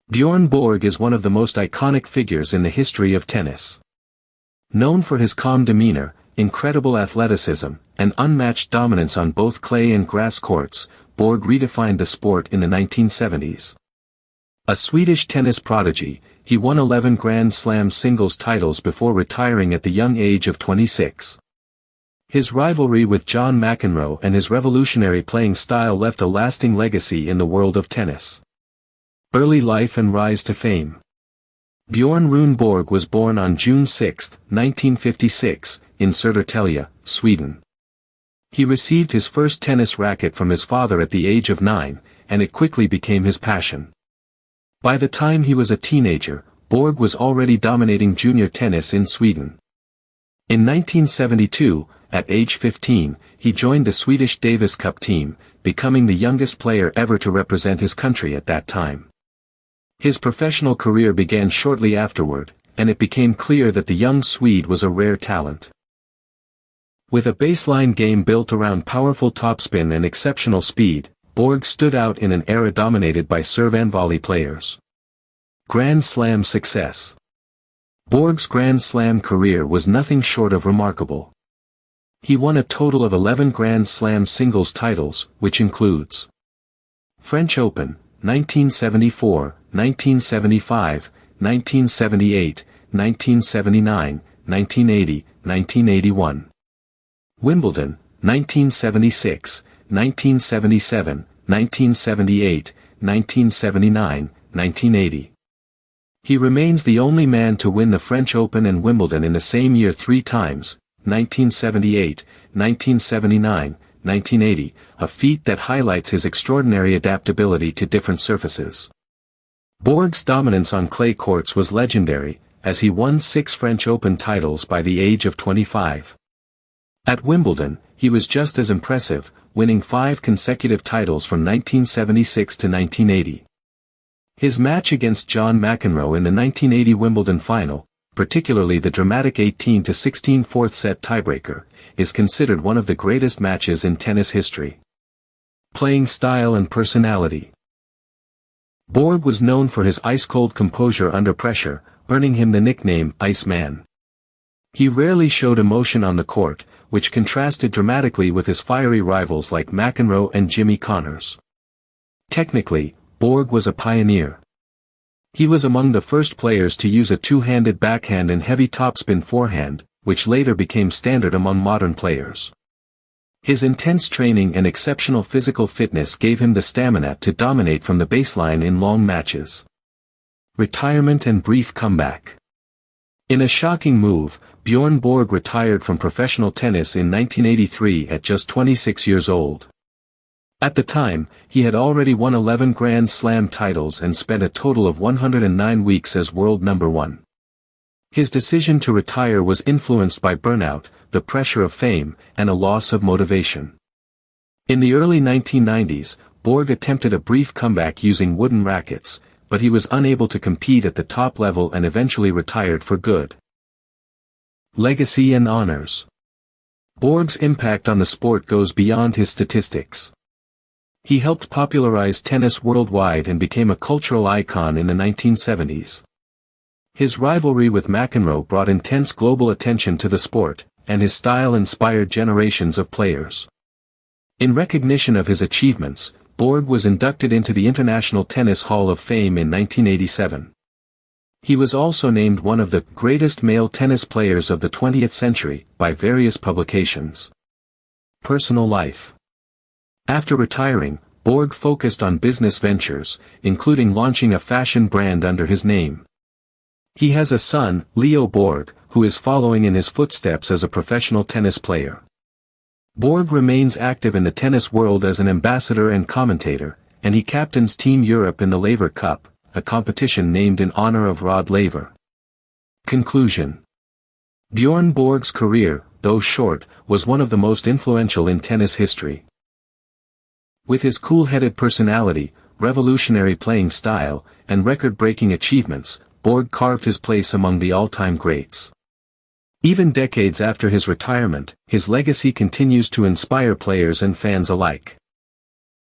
Bjorn Borg is one of the most iconic figures in the history of tennis. Known for his calm demeanor, incredible athleticism, and unmatched dominance on both clay and grass courts, Borg redefined the sport in the 1970s. A Swedish tennis prodigy, he won 11 Grand Slam singles titles before retiring at the young age of 26. His rivalry with John McEnroe and his revolutionary playing style left a lasting legacy in the world of tennis. Early life and rise to fame. Bjorn Borg was born on June 6, 1956, in Södertälje, Sweden. He received his first tennis racket from his father at the age of 9, and it quickly became his passion. By the time he was a teenager, Borg was already dominating junior tennis in Sweden. In 1972, at age 15, he joined the Swedish Davis Cup team, becoming the youngest player ever to represent his country at that time. His professional career began shortly afterward, and it became clear that the young Swede was a rare talent. With a baseline game built around powerful topspin and exceptional speed, Borg stood out in an era dominated by serve and volley players. Grand Slam success. Borg's Grand Slam career was nothing short of remarkable. He won a total of 11 Grand Slam singles titles, which includes French Open, 1974, 1975, 1978, 1979, 1980, 1981. Wimbledon, 1976, 1977, 1978, 1979, 1980. He remains the only man to win the French Open and Wimbledon in the same year 3 times, 1978, 1979, 1980, a feat that highlights his extraordinary adaptability to different surfaces. Borg's dominance on clay courts was legendary, as he won 6 French Open titles by the age of 25. At Wimbledon, he was just as impressive, winning 5 consecutive titles from 1976 to 1980. His match against John McEnroe in the 1980 Wimbledon final, particularly the dramatic 18-16 fourth-set tiebreaker, is considered one of the greatest matches in tennis history. Playing style and personality. Borg was known for his ice-cold composure under pressure, earning him the nickname Iceman. He rarely showed emotion on the court, which contrasted dramatically with his fiery rivals like McEnroe and Jimmy Connors. Technically, Borg was a pioneer. He was among the first players to use a two-handed backhand and heavy topspin forehand, which later became standard among modern players. His intense training and exceptional physical fitness gave him the stamina to dominate from the baseline in long matches. Retirement and brief comeback. In a shocking move, Bjorn Borg retired from professional tennis in 1983 at just 26 years old. At the time, he had already won 11 Grand Slam titles and spent a total of 109 weeks as world number 1. His decision to retire was influenced by burnout, the pressure of fame, and a loss of motivation. In the early 1990s, Borg attempted a brief comeback using wooden rackets, but he was unable to compete at the top level and eventually retired for good. Legacy and honors. Borg's impact on the sport goes beyond his statistics. He helped popularize tennis worldwide and became a cultural icon in the 1970s. His rivalry with McEnroe brought intense global attention to the sport, and his style inspired generations of players. In recognition of his achievements, Borg was inducted into the International Tennis Hall of Fame in 1987. He was also named one of the greatest male tennis players of the 20th century by various publications. Personal life. After retiring, Borg focused on business ventures, including launching a fashion brand under his name. He has a son, Leo Borg, who is following in his footsteps as a professional tennis player. Borg remains active in the tennis world as an ambassador and commentator, and he captains Team Europe in the Laver Cup, a competition named in honor of Rod Laver. Conclusion. Bjorn Borg's career, though short, was one of the most influential in tennis history. With his cool-headed personality, revolutionary playing style, and record-breaking achievements, Borg carved his place among the all-time greats. Even decades after his retirement, his legacy continues to inspire players and fans alike.